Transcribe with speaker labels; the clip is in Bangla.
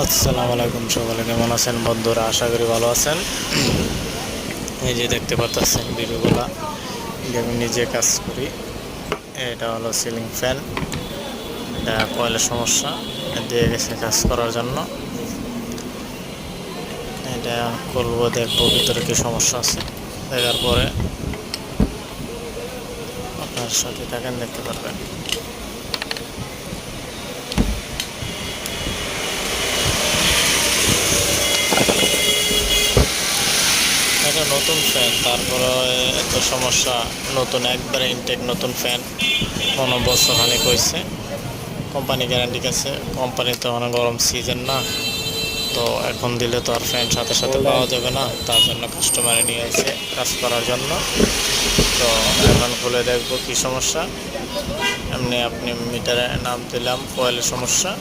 Speaker 1: আসসালামু আলাইকুম, সকলে কেমন আছেন বন্ধুরা? আশা করি ভালো আছেন। এই যে দেখতে পাচ্ছেন ভিডিওগুলা যে আমি নিজে কাজ করি। এটা হলো সিলিং ফ্যান, এটা কয়েলের সমস্যা দিয়ে গেছে কাজ করার জন্য। এটা খুলবো, দেখবো ভিতরে কি সমস্যা আছে, দেখার পরে আপনার সাথে থাকেন, দেখতে পারবেন। এটা নতুন ফ্যান, তারপরে এত সমস্যা। নতুন একবারে ইনটেক নতুন ফ্যান, কোনো বছর খানিক হয়েছে। কোম্পানি গ্যারান্টি আছে, কোম্পানি তো অনেক গরম সিজন না, তো এখন দিলে তো আর ফ্যান সাথে সাথে পাওয়া যাবে না, তার জন্য কাস্টমারে নিয়ে এসে কাজ করার জন্য। তো এখন খুলে দেখবো কি সমস্যা। এমনি আপনি মিটারে নাম দিলাম কয়েলের সমস্যা,